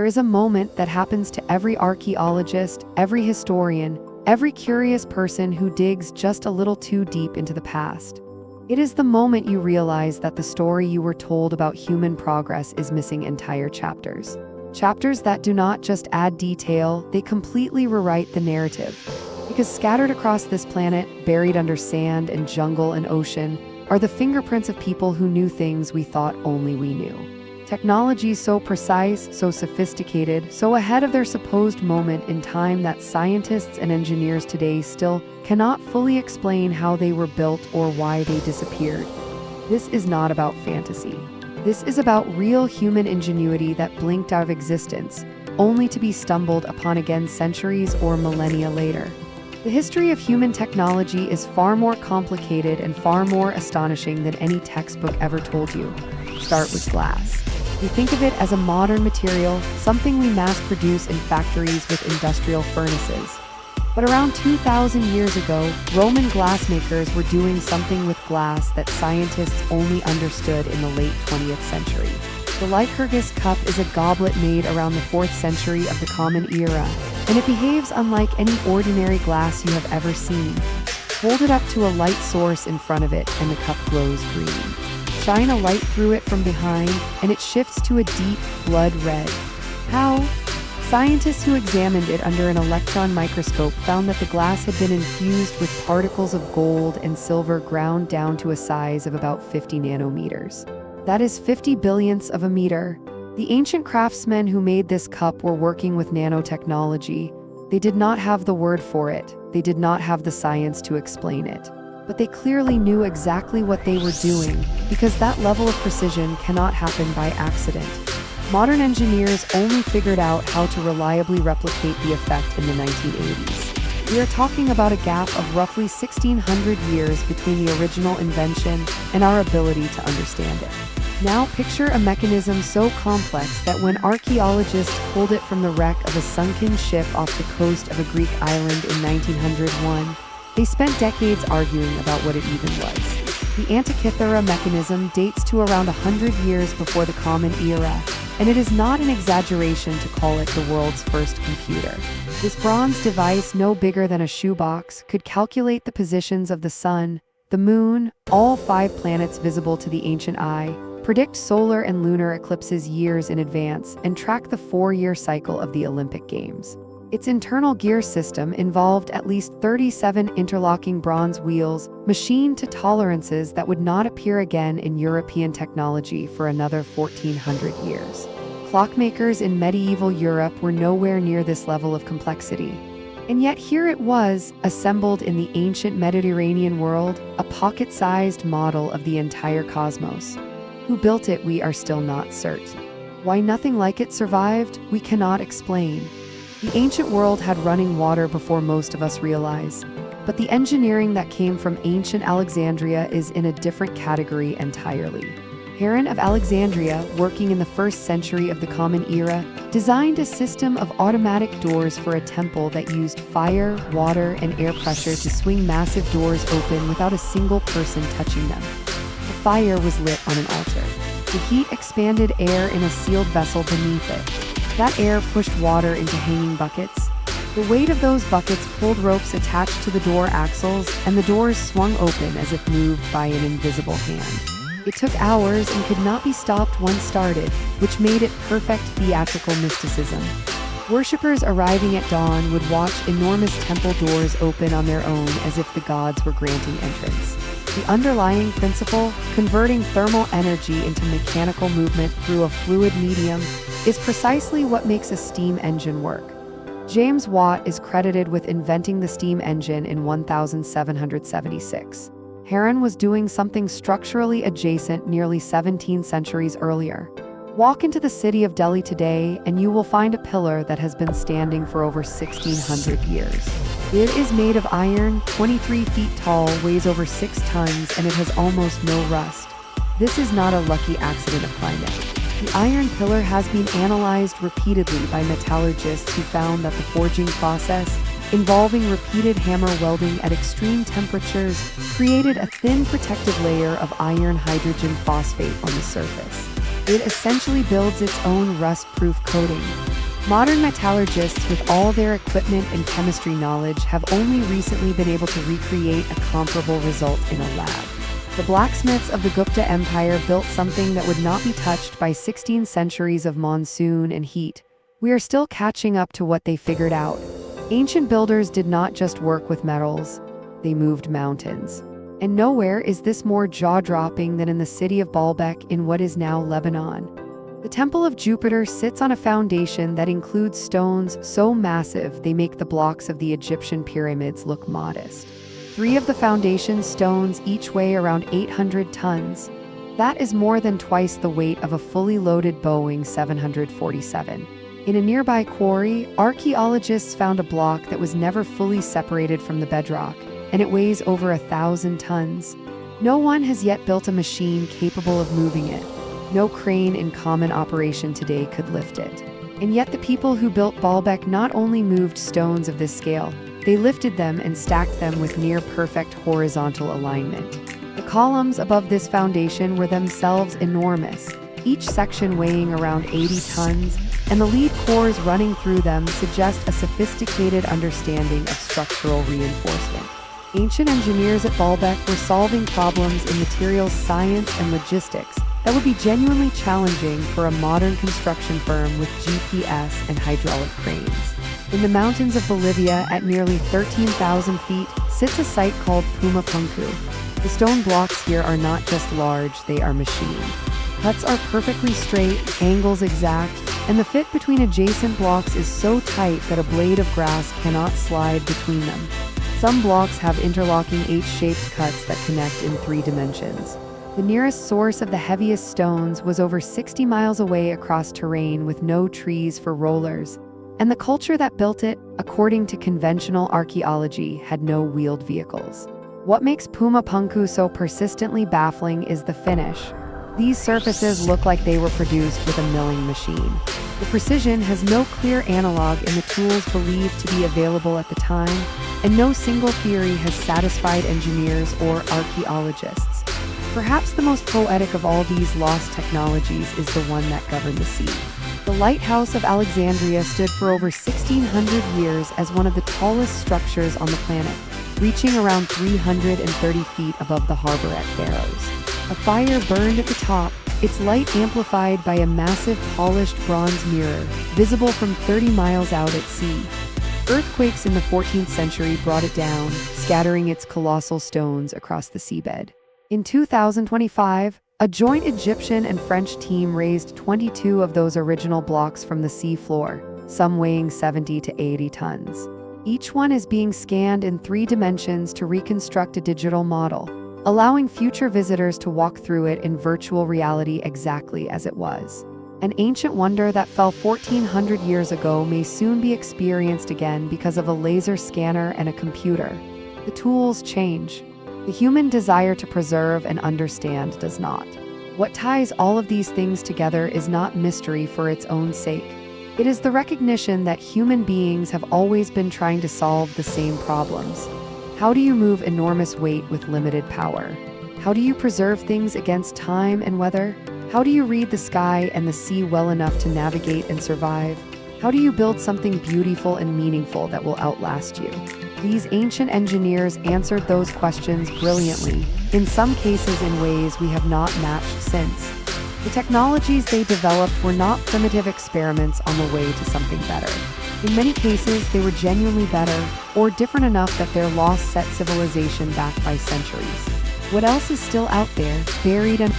is a moment that happens to every archaeologist, every historian, every curious person who digs just a little too deep into the past. It is the moment you realize that the story you were told about human progress is missing entire chapters. Chapters that do not just add detail, they completely rewrite the narrative. Because scattered across this planet, buried under sand and jungle and ocean, are the fingerprints of people who knew things we thought only we knew. Technology so precise, so sophisticated, so ahead of their supposed moment in time that scientists and engineers today still cannot fully explain how they were built or why they disappeared. This is not about fantasy. This is about real human ingenuity that blinked out of existence, only to be stumbled upon again centuries or millennia later. The history of human technology is far more complicated and far more astonishing than any textbook ever told you. Start with glass. We think of it as a modern material, something we mass-produce in factories with industrial furnaces. But around 2,000 years ago, Roman glassmakers were doing something with glass that scientists only understood in the late 20th century. The Lycurgus cup is a goblet made around the 4th century of the Common Era, and it behaves unlike any ordinary glass you have ever seen. Hold it up to a light source in front of it, and the cup glows green. Shine a light through it from behind, and it shifts to a deep blood red. How? Scientists who examined it under an electron microscope found that the glass had been infused with particles of gold and silver ground down to a size of about 50 nanometers. That is 50 billionths of a meter. The ancient craftsmen who made this cup were working with nanotechnology. They did not have the word for it. They did not have the science to explain it. But they clearly knew exactly what they were doing, because that level of precision cannot happen by accident. Modern engineers only figured out how to reliably replicate the effect in the 1980s. We are talking about a gap of roughly 1,600 years between the original invention and our ability to understand it. Now picture a mechanism so complex that when archaeologists pulled it from the wreck of a sunken ship off the coast of a Greek island in 1901, they spent decades arguing about what it even was. The Antikythera mechanism dates to around 100 years before the Common Era, and it is not an exaggeration to call it the world's first computer. This bronze device, no bigger than a shoebox, could calculate the positions of the sun, the moon, all 5 planets visible to the ancient eye, predict solar and lunar eclipses years in advance, and track the 4-year cycle of the Olympic Games. Its internal gear system involved at least 37 interlocking bronze wheels, machined to tolerances that would not appear again in European technology for another 1,400 years. Clockmakers in medieval Europe were nowhere near this level of complexity. And yet here it was, assembled in the ancient Mediterranean world, a pocket-sized model of the entire cosmos. Who built it, we are still not certain. Why nothing like it survived, we cannot explain. The ancient world had running water before most of us realize, but the engineering that came from ancient Alexandria is in a different category entirely. Heron of Alexandria, working in the 1st century of the Common Era, designed a system of automatic doors for a temple that used fire, water, and air pressure to swing massive doors open without a single person touching them. The fire was lit on an altar. The heat expanded air in a sealed vessel beneath it. That air pushed water into hanging buckets. The weight of those buckets pulled ropes attached to the door axles, and the doors swung open as if moved by an invisible hand. It took hours and could not be stopped once started, which made it perfect theatrical mysticism. Worshippers arriving at dawn would watch enormous temple doors open on their own as if the gods were granting entrance. The underlying principle, converting thermal energy into mechanical movement through a fluid medium, is precisely what makes a steam engine work. James Watt is credited with inventing the steam engine in 1776. Heron was doing something structurally adjacent nearly 17 centuries earlier. Walk into the city of Delhi today, and you will find a pillar that has been standing for over 1,600 years. It is made of iron, 23 feet tall, weighs over 6 tons, and it has almost no rust. This is not a lucky accident of climate. The iron pillar has been analyzed repeatedly by metallurgists who found that the forging process, involving repeated hammer welding at extreme temperatures, created a thin protective layer of iron hydrogen phosphate on the surface. It essentially builds its own rust-proof coating. Modern metallurgists, with all their equipment and chemistry knowledge, have only recently been able to recreate a comparable result in a lab. The blacksmiths of the Gupta Empire built something that would not be touched by 16 centuries of monsoon and heat. We are still catching up to what they figured out. Ancient builders did not just work with metals, they moved mountains. And nowhere is this more jaw-dropping than in the city of Baalbek in what is now Lebanon. The Temple of Jupiter sits on a foundation that includes stones so massive they make the blocks of the Egyptian pyramids look modest. 3 of the foundation stones each weigh around 800 tons. That is more than twice the weight of a fully loaded Boeing 747. In a nearby quarry, archaeologists found a block that was never fully separated from the bedrock, and it weighs over 1,000 tons. No one has yet built a machine capable of moving it. No crane in common operation today could lift it. And yet the people who built Baalbek not only moved stones of this scale, they lifted them and stacked them with near-perfect horizontal alignment. The columns above this foundation were themselves enormous, each section weighing around 80 tons, and the lead cores running through them suggest a sophisticated understanding of structural reinforcement. Ancient engineers at Baalbek were solving problems in materials science and logistics that would be genuinely challenging for a modern construction firm with GPS and hydraulic cranes. In the mountains of Bolivia, at nearly 13,000 feet, sits a site called Puma Punku. The stone blocks here are not just large, they are machined. Cuts are perfectly straight, angles exact, and the fit between adjacent blocks is so tight that a blade of grass cannot slide between them. Some blocks have interlocking H-shaped cuts that connect in 3 dimensions. The nearest source of the heaviest stones was over 60 miles away across terrain with no trees for rollers, and the culture that built it, according to conventional archaeology, had no wheeled vehicles. What makes Puma Punku so persistently baffling is the finish. These surfaces look like they were produced with a milling machine. The precision has no clear analog in the tools believed to be available at the time, and no single theory has satisfied engineers or archaeologists. Perhaps the most poetic of all these lost technologies is the one that governed the sea. The Lighthouse of Alexandria stood for over 1,600 years as one of the tallest structures on the planet, reaching around 330 feet above the harbor at Pharos. A fire burned at the top, its light amplified by a massive polished bronze mirror, visible from 30 miles out at sea. Earthquakes in the 14th century brought it down, scattering its colossal stones across the seabed. In 2025, a joint Egyptian and French team raised 22 of those original blocks from the sea floor, some weighing 70 to 80 tons. Each one is being scanned in 3 dimensions to reconstruct a digital model, allowing future visitors to walk through it in virtual reality exactly as it was. An ancient wonder that fell 1,400 years ago may soon be experienced again because of a laser scanner and a computer. The tools change. The human desire to preserve and understand does not. What ties all of these things together is not mystery for its own sake. It is the recognition that human beings have always been trying to solve the same problems. How do you move enormous weight with limited power? How do you preserve things against time and weather? How do you read the sky and the sea well enough to navigate and survive? How do you build something beautiful and meaningful that will outlast you? These ancient engineers answered those questions brilliantly, in some cases in ways we have not matched since. The technologies they developed were not primitive experiments on the way to something better. In many cases, they were genuinely better, or different enough that their loss set civilization back by centuries. What else is still out there, buried and